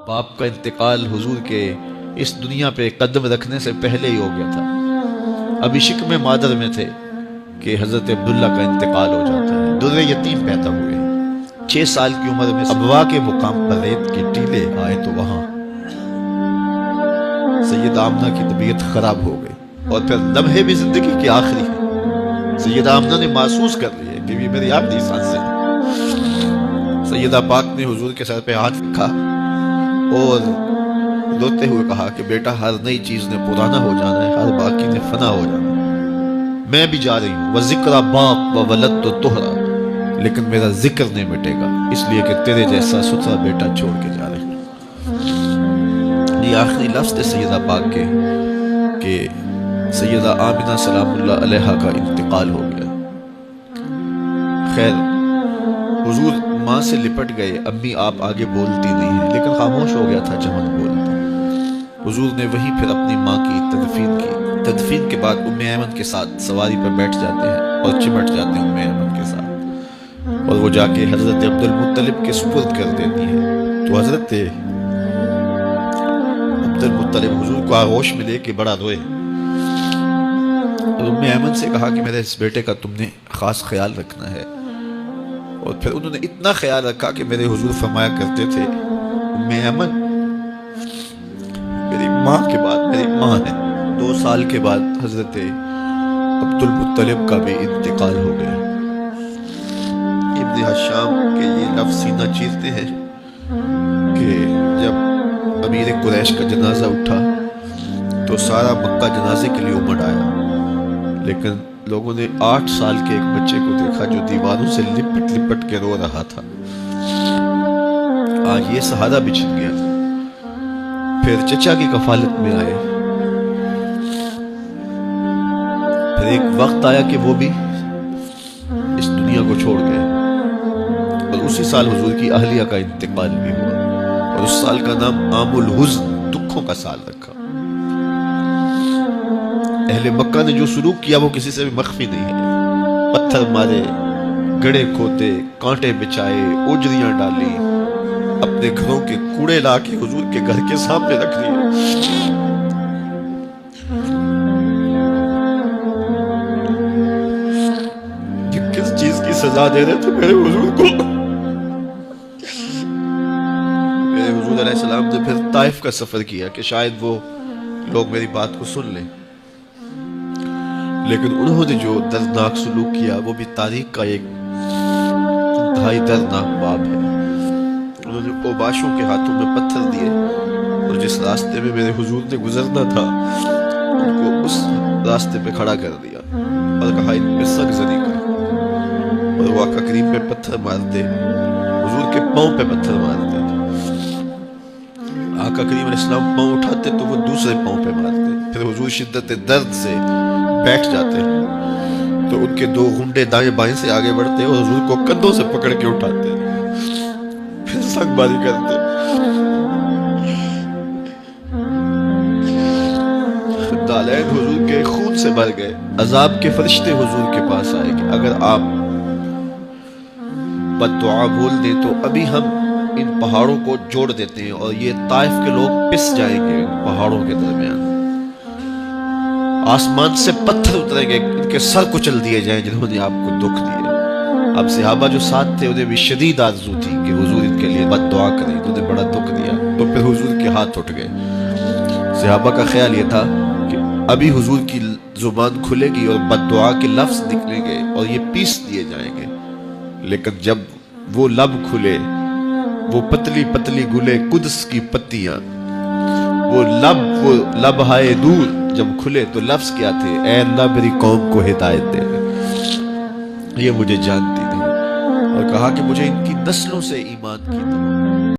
باپ کا انتقال حضور کے اس دنیا پہ قدم رکھنے سے پہلے ہی ہو گیا تھا۔ ابھی شکم مادر میں تھے کہ حضرت عبداللہ کا انتقال ہو جاتا ہے۔ در یتیم پیدا ہوئے۔ 6 سال کی عمر میں ابوا کے مقام پر ریت کے ٹیلے آئے تو وہاں سیدہ آمنہ کی طبیعت خراب ہو گئی، اور پھر لمحے بھی زندگی کی آخری ہے۔ سیدہ آمنہ نے محسوس کر لیا کہ یہ میری آخری سانسیں ہیں۔ سیدہ پاک نے حضور کے سر پہ ہاتھ رکھا اور روتے ہوئے کہا کہ بیٹا، ہر نئی چیز نے پرانا ہو جانا ہے، ہر باقی نے فنا ہو جانا ہے۔ میں بھی جا رہی ہوں، وَذِكْرَ باق وَوَلَدْتُ طُهْرًا، لیکن میرا ذکر نہیں مٹے گا، اس لیے کہ تیرے جیسا ستھرا بیٹا چھوڑ کے جا رہی ہوں۔ یہ آخری لفظ تھے سیدہ پاک کے کہ سیدہ آمنہ سلام اللہ علیہا کا انتقال ہو گیا۔ خیر، حضور ماں سے لپٹ گئے، امی آپ آگے بولتی نہیں ہیں، لیکن خاموش ہو گیا تھا چمن بولتا۔ حضور نے وہیں پھر اپنی ماں کی تدفین کی۔ تدفین کے بعد ام ایمن کے ساتھ سواری پر بیٹھ جاتے ہیں اور چمٹ جاتے ہیں ام ایمن کے ساتھ، اور وہ جا کے حضرت عبد المطلب کے سپرد کر دیتی ہے۔ تو حضرت عبد المطلب حضور کو آغوش میں لے کے بڑا روئے، اور ام ایمن سے کہا کہ میرے اس بیٹے کا تم نے خاص خیال رکھنا ہے۔ اور پھر انہوں نے اتنا خیال رکھا کہ میرے حضور فرمایا کرتے تھے، ام ایمن میری ماں کے بعد میری ماں ہے۔ 2 سال کے بعد حضرت عبد المطلب کا بھی انتقال ہو گیا۔ ابن حشام کے یہ لفظ سینہ چیرتے ہیں کہ جب امیر قریش کا جنازہ اٹھا تو سارا مکہ جنازے کے لیے امڑ آیا، لیکن لوگوں نے 8 سال کے ایک بچے کو دیکھا جو دیواروں سے لپٹ لپٹ کے رو رہا تھا۔ آج یہ سہارا بچھڑ گیا تھا۔ پھر چچا کی کفالت میں آئے۔ پھر ایک وقت آیا کہ وہ بھی اس دنیا کو چھوڑ گئے، اور اسی سال حضور کی اہلیہ کا انتقال بھی ہوا، اور اس سال کا نام عام الحزن، دکھوں کا سال رکھا۔ اہل مکہ نے جو سلوک کیا وہ کسی سے بھی مخفی نہیں ہے۔ پتھر مارے، گڑے کھودے، کانٹے بچھائے، اوجریاں ڈالی، اپنے گھروں کے کوڑے لا کے حضور کے گھر کے سامنے رکھ دیے۔ یہ کس چیز کی سزا دے رہے تھے میرے حضور کو؟ میرے حضور علیہ السلام نے پھر طائف کا سفر کیا کہ شاید وہ لوگ میری بات کو سن لیں، لیکن انہوں نے جو دردناک سلوک کیا وہ بھی تاریخ کا ایک انتہائی دردناک باب ہے۔ انہوں نے اوباشوں کے ہاتھوں میں پتھر دیے، اور جس راستے میں میرے حضور نے گزرنا تھا ان کو اس راستے پہ کھڑا کر دیا اور کہا ان پہ سگ زنی کر، اور وہ آقا کریم پہ پتھر مارتے، حضور کے پاؤں پہ پتھر مارتے۔ آقا کریم علیہ السلام پاؤں اٹھاتے تو وہ دوسرے پاؤں پہ مارتے۔ پھر حضور شدت درد سے بیٹھ جاتے تو ان کے 2 گھنٹے دائیں بائیں سے آگے بڑھتے اور حضور کو کندھوں سے پکڑ کے اٹھاتے، پھر سنگ باری کرتے۔ دالین حضور کے خون سے بھر گئے۔ عذاب کے فرشتے حضور کے پاس آئے کہ اگر آپ بد دعا بول دیں تو ابھی ہم ان پہاڑوں کو جوڑ دیتے ہیں، اور یہ طائف کے لوگ پس جائیں گے ان پہاڑوں کے درمیان۔ آسمان سے پتھر اتریں گے، ان کے سر کچل دیے جائیں جنہوں نے آپ کو دکھ دیے۔ اب صحابہ جو ساتھ تھے انہیں بھی شدید آرزو تھی کہ حضور ان کے لیے بد دعا کریں، انہوں نے بڑا دکھ دیا، تو پھر حضور کے ہاتھ اٹھ گئے۔ صحابہ کا خیال یہ تھا کہ ابھی حضور کی زبان کھلے گی اور بد دعا کے لفظ نکلیں گے اور یہ پیس دیے جائیں گے، لیکن جب وہ لب کھلے، وہ پتلی پتلی گلے قدس کی پتیاں، وہ لب ہائے دور جب کھلے تو لفظ کیا تھے؟ اے اللہ میری قوم کو ہدایت دے دے۔ یہ مجھے جانتی نہیں، اور کہا کہ مجھے ان کی نسلوں سے ایمان کی طرف